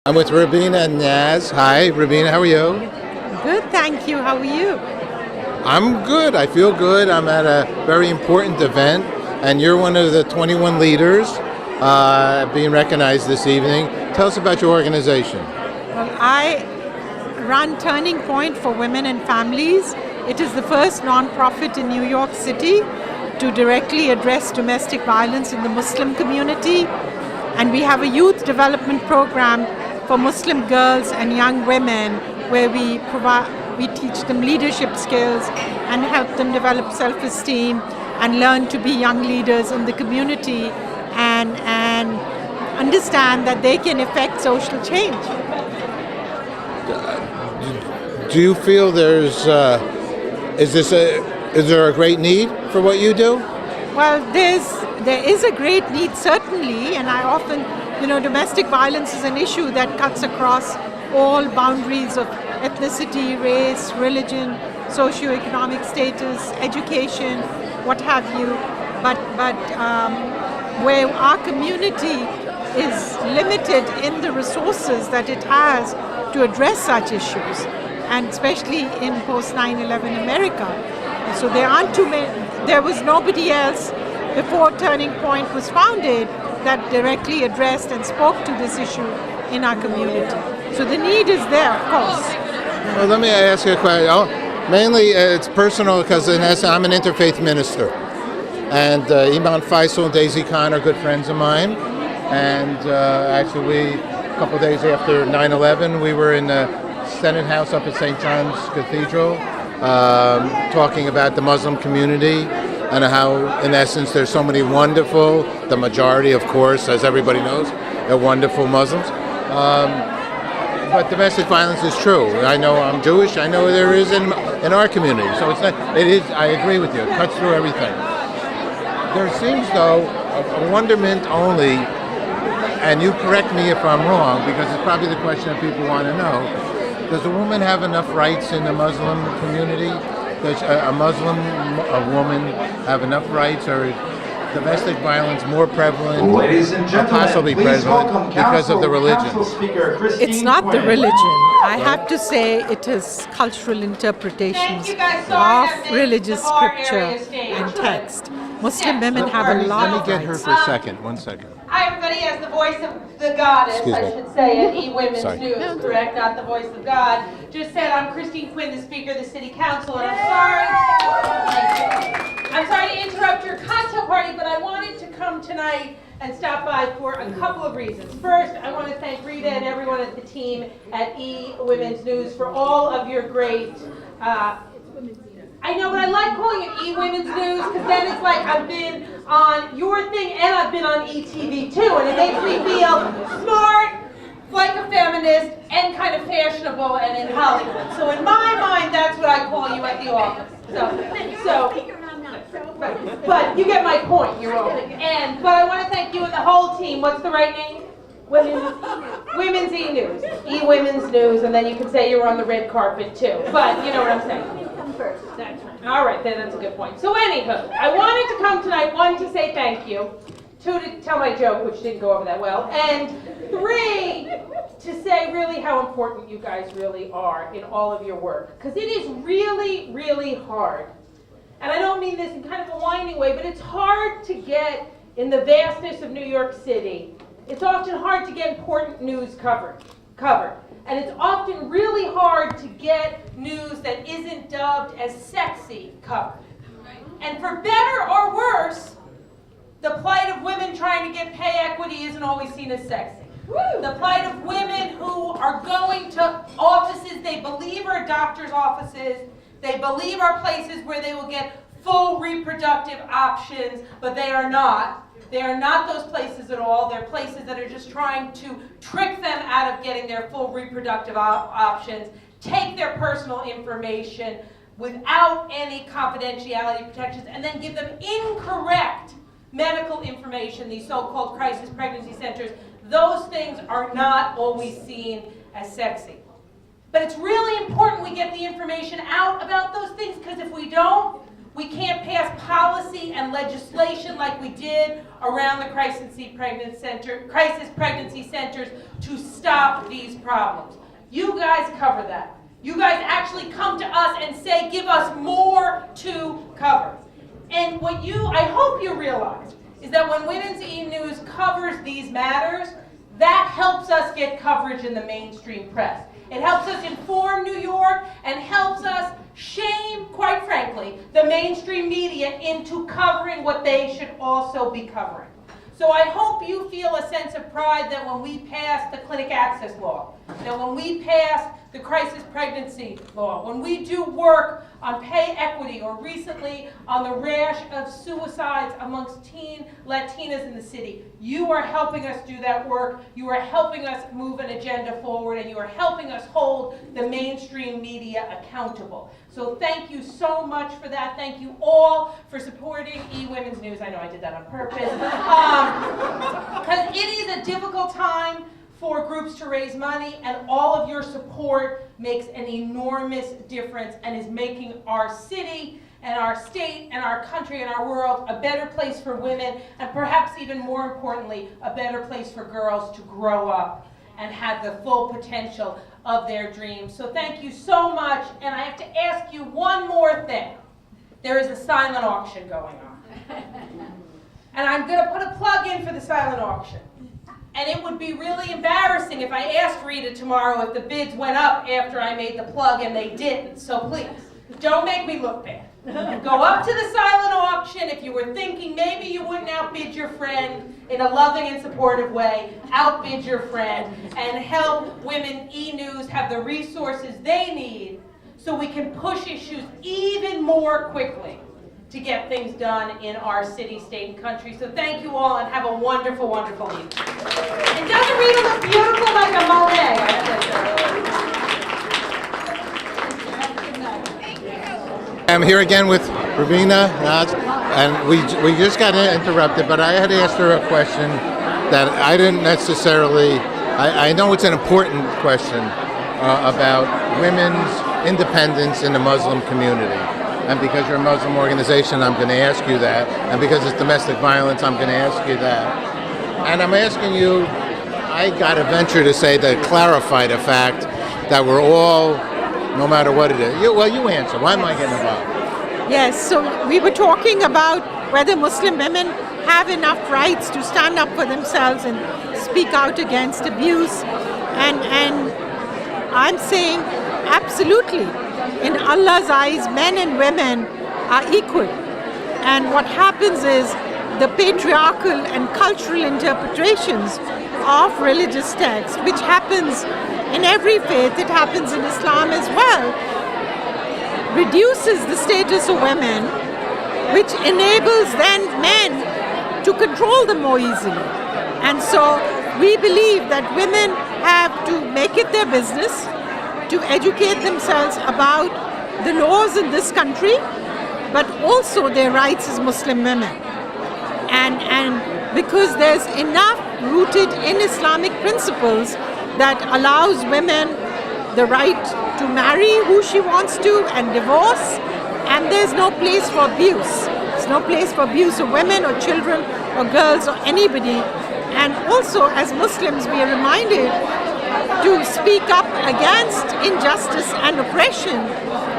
I'm with Rabina and Naz. Hi, Rabina, how are you? Good, thank you. How are you? I'm good. I feel good. I'm at a very important event, and you're one of the 21 leaders being recognized this evening. Tell us about your organization. Well, I run Turning Point for Women and Families. It is the first non-profit in New York City to directly address domestic violence in the Muslim community. And we have a youth development program for Muslim girls and young women where we teach them leadership skills and help them develop self-esteem and learn to be young leaders in the community and understand that they can affect social change. Do you feel is there a great need for what you do? Well, there is a great need, certainly, and I often, domestic violence is an issue that cuts across all boundaries of ethnicity, race, religion, socioeconomic status, education, what have you. But where our community is limited in the resources that it has to address such issues, and especially in post 9/11 America. So there was nobody else before Turning Point was founded that directly addressed and spoke to this issue in our community. So the need is there, of course. Well, let me ask you a question. Mainly it's personal because in essence I'm an interfaith minister. And Imam Faisal and Daisy Khan are good friends of mine. And actually, a couple of days after 9/11, we were in the Senate House up at St. John's Cathedral talking about the Muslim community and how, in essence, there's so many wonderful, the majority, of course, as everybody knows, they're wonderful Muslims. But domestic violence is true. I know I'm Jewish. I know there is in our community. So it's not. It is. I agree with you. It cuts through everything. There seems, though, a wonderment only, and you correct me if I'm wrong, because it's probably the question that people want to know. Does a woman have enough rights in the Muslim community? Does a woman have enough rights, or is domestic violence more prevalent, Ladies and or gentlemen, possibly please prevalent welcome because of the religion? Council Speaker Christine It's not the Quinn. religion. I have to say it is cultural interpretations of religious scripture and text. Muslim women have a lot Let of me get her rights. for a second. 1 second. Hi, everybody. As the voice of the goddess, Excuse I me. should say, at eWomen's Sorry. News, correct? Not the voice of God. Just said, I'm Christine Quinn, the Speaker of the City Council, and I'm sorry. I'm sorry to interrupt your cocktail party, but I wanted to come tonight and stop by for a couple of reasons. First, I want to thank Rita and everyone at the team at eWomen's News for all of your great I know, but I like calling it eWomen's News because then it's like I've been on your thing and I've been on ETV too, and it makes me feel smart, like a feminist, and kind of fashionable and in Hollywood. So in my mind, that's what I call you at the office. But you get my point, you're wrong. But I want to thank you and the whole team. What's the right name? Women's eNews. eWomen's News, and then you can say you're on the red carpet too. But you know what I'm saying. That's right. All right, then that's a good point. So anywho, I wanted to come tonight, one, to say thank you, two, to tell my joke, which didn't go over that well, and three, to say really how important you guys really are in all of your work. Because it is really, really hard. And I don't mean this in kind of a whining way, but it's hard to get, in the vastness of New York City, it's often hard to get important news covered. And it's often really hard to get news that isn't dubbed as sexy covered. And for better or worse, the plight of women trying to get pay equity isn't always seen as sexy. The plight of women who are going to offices they believe are doctors' offices, they believe are places where they will get full reproductive options, but they are not. They are not those places at all. They're places that are just trying to trick them out of getting their full reproductive options, take their personal information without any confidentiality protections, and then give them incorrect medical information, these so-called crisis pregnancy centers. Those things are not always seen as sexy. But it's really important we get the information out about those things, because if we don't, We can't pass policy and legislation like we did around the crisis pregnancy centers to stop these problems. You guys cover that. You guys actually come to us and say, give us more to cover. And what I hope you realize is that when Women's eNews covers these matters, that helps us get coverage in the mainstream press. It helps us inform New York and helps us shame, quite frankly, the mainstream media into covering what they should also be covering. So I hope you feel a sense of pride that when we pass the clinic access law, that when we pass the crisis pregnancy law, when we do work on pay equity, or recently on the rash of suicides amongst teen Latinas in the city, you are helping us do that work, you are helping us move an agenda forward, and you are helping us hold the mainstream media accountable. So thank you so much for that. Thank you all for supporting eWomen's News. I know I did that on purpose. Because it is a difficult time for groups to raise money, and all of your support makes an enormous difference and is making our city and our state and our country and our world a better place for women, and perhaps even more importantly, a better place for girls to grow up and have the full potential of their dreams. So thank you so much, and I have to ask you one more thing. There is a silent auction going on. And I'm going to put a plug in for the silent auction. And it would be really embarrassing if I asked Rita tomorrow if the bids went up after I made the plug, and they didn't. So please, don't make me look bad. Go up to the silent auction. If you were thinking maybe you wouldn't outbid your friend in a loving and supportive way, outbid your friend and help Women eNews have the resources they need so we can push issues even more quickly to get things done in our city, state, and country. So thank you all, and have a wonderful, wonderful evening. And doesn't Rita look beautiful like a Monet? I'm here again with Ravina, and we just got interrupted, but I had asked her a question that I didn't necessarily, I know it's an important question about women's independence in the Muslim community. And because you're a Muslim organization, I'm going to ask you that. And because it's domestic violence, I'm going to ask you that. And I'm asking you, I got to venture to say, to clarify the fact that we're all, no matter what it is. You answer. Why am I getting involved? Yes, so we were talking about whether Muslim women have enough rights to stand up for themselves and speak out against abuse. And I'm saying absolutely. In Allah's eyes, men and women are equal. And what happens is the patriarchal and cultural interpretations of religious texts, which happens in every faith, it happens in Islam as well, reduces the status of women, which enables then men to control them more easily. And so we believe that women have to make it their business to educate themselves about the laws in this country, but also their rights as Muslim women. And because there's enough rooted in Islamic principles that allows women the right to marry who she wants to and divorce, and there's no place for abuse. There's no place for abuse of women or children or girls or anybody. And also, as Muslims, we are reminded to speak up against injustice and oppression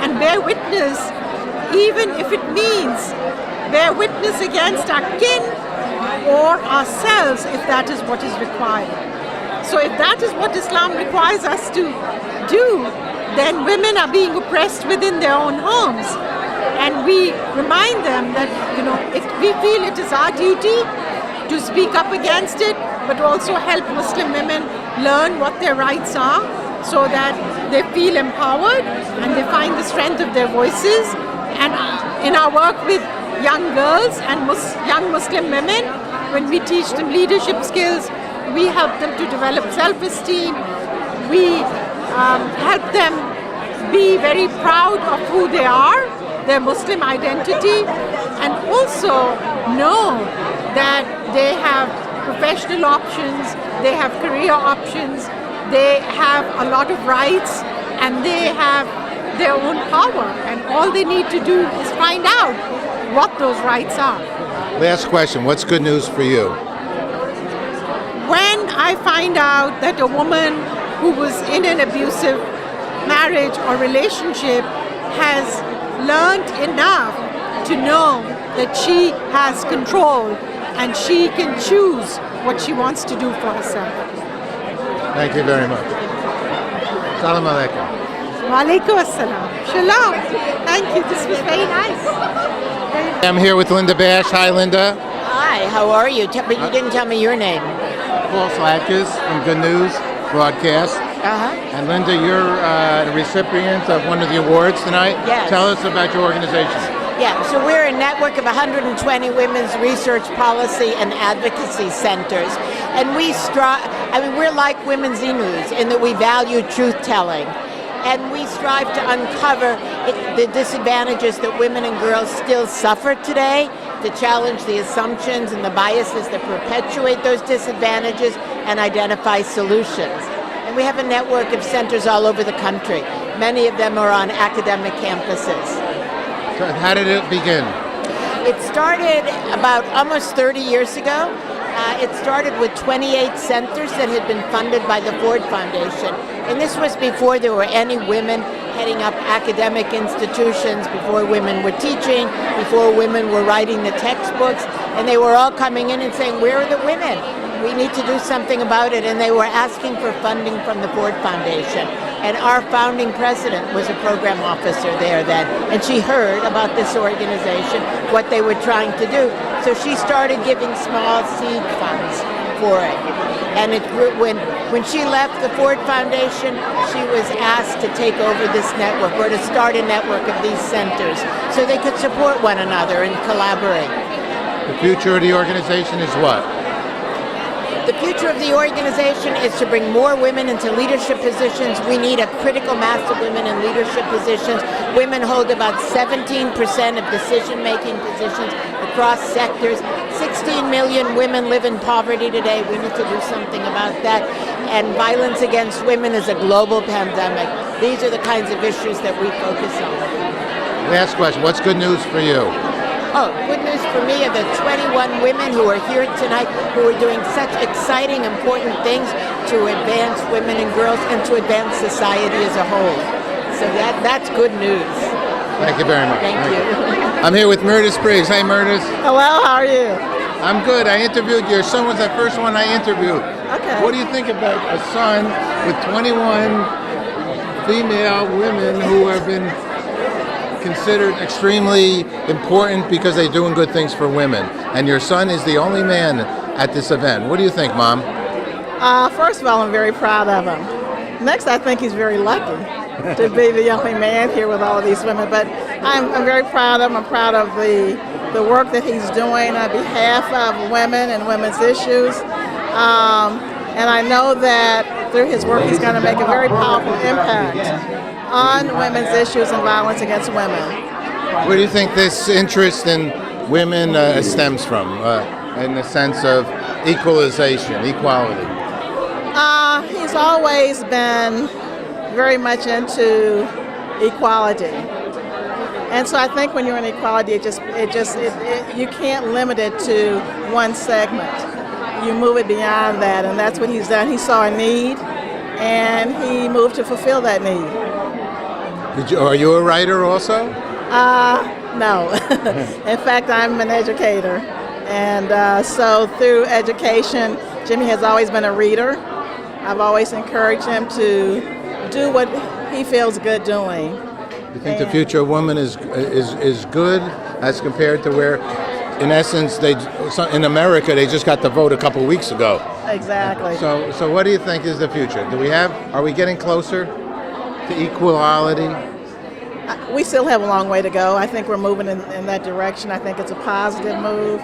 and bear witness, even if it means bear witness against our kin or ourselves, if that is what is required. So if that is what Islam requires us to do, then women are being oppressed within their own homes. And we remind them that, if we feel it is our duty to speak up against it, but also help Muslim women learn what their rights are so that they feel empowered and they find the strength of their voices. And in our work with young girls and young Muslim women, when we teach them leadership skills, we help them to develop self-esteem. We help them be very proud of who they are, their Muslim identity, and also know that they have professional options, they have career options, they have a lot of rights, and they have their own power, and all they need to do is find out what those rights are. Last question. What's good news for you? When I find out that a woman who was in an abusive marriage or relationship has learned enough to know that she has control and she can choose what she wants to do for herself. Thank you very much. Salam alaikum. Wa alaikum assalam. Shalom. Thank you. This was very nice. I'm here with Linda Bash. Hi, Linda. Hi, how are you? But you didn't tell me your name. Paul Slatkus from Good News Broadcast. Uh-huh. And Linda, you're the recipient of one of the awards tonight. Yes. Tell us about your organization. Yeah, so we're a network of 120 women's research policy and advocacy centers. And we're like Women's eNews in that we value truth-telling. And we strive to uncover the disadvantages that women and girls still suffer today, to challenge the assumptions and the biases that perpetuate those disadvantages and identify solutions. And we have a network of centers all over the country. Many of them are on academic campuses. So how did it begin? It started about almost 30 years ago. It started with 28 centers that had been funded by the Ford Foundation. And this was before there were any women heading up academic institutions, before women were teaching, before women were writing the textbooks. And they were all coming in and saying, where are the women? We need to do something about it. And they were asking for funding from the Ford Foundation. And our founding president was a program officer there then. And she heard about this organization, what they were trying to do. So she started giving small seed funds for it. And it grew, when she left the Ford Foundation, she was asked to take over this network, or to start a network of these centers so they could support one another and collaborate. The future of the organization is what? The future of the organization is to bring more women into leadership positions. We need a critical mass of women in leadership positions. Women hold about 17% of decision-making positions across sectors. 16 million women live in poverty today. We need to do something about that. And violence against women is a global pandemic. These are the kinds of issues that we focus on. Last question. What's good news for you? Oh, good news for me are the 21 women who are here tonight who are doing such exciting, important things to advance women and girls and to advance society as a whole. So that's good news. Thank you very much. Thank you. I'm here with Murtis Briggs. Hey, Murtis. Hello, how are you? I'm good. I interviewed your son. Was the first one I interviewed. Okay. What do you think about a son with 21 female women who have been considered extremely important because they're doing good things for women, and your son is the only man at this event? What do you think, Mom? First of all, I'm very proud of him. Next, I think he's very lucky to be the only man here with all of these women. But I'm very proud of him. I'm proud of the work that he's doing on behalf of women and women's issues. And I know that through his work, he's going to make a very powerful impact on women's issues and violence against women. Where do you think this interest in women stems from, in the sense of equalization, equality? He's always been very much into equality, and so I think when you're in equality, you can't limit it to one segment. You move it beyond that, and that's what he's done. He saw a need, and he moved to fulfill that need. Are you a writer also? No. In fact, I'm an educator. And so through education, Jimmy has always been a reader. I've always encouraged him to do what he feels good doing. You think the future of women is good as compared to where, in essence, in America, they just got the vote a couple of weeks ago. Exactly. So what do you think is the future? Are we getting closer to equality? We still have a long way to go. I think we're moving in that direction. I think it's a positive move,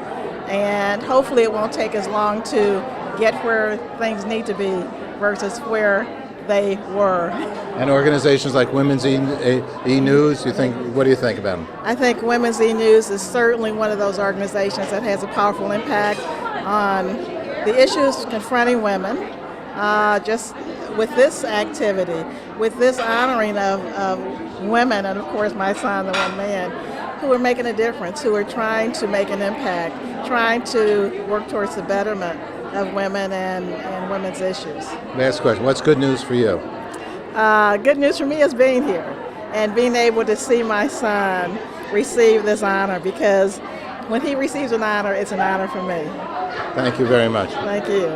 and hopefully it won't take as long to get where things need to be versus where they were. And organizations like Women's eNews, what do you think about them? I think Women's eNews is certainly one of those organizations that has a powerful impact on the issues confronting women. Just with this activity, with this honoring of women, and of course my son, the one man, who are making a difference, who are trying to make an impact, trying to work towards the betterment of women and women's issues. Last question. What's good news for you? Good news for me is being here and being able to see my son receive this honor, because when he receives an honor, it's an honor for me. Thank you very much. Thank you.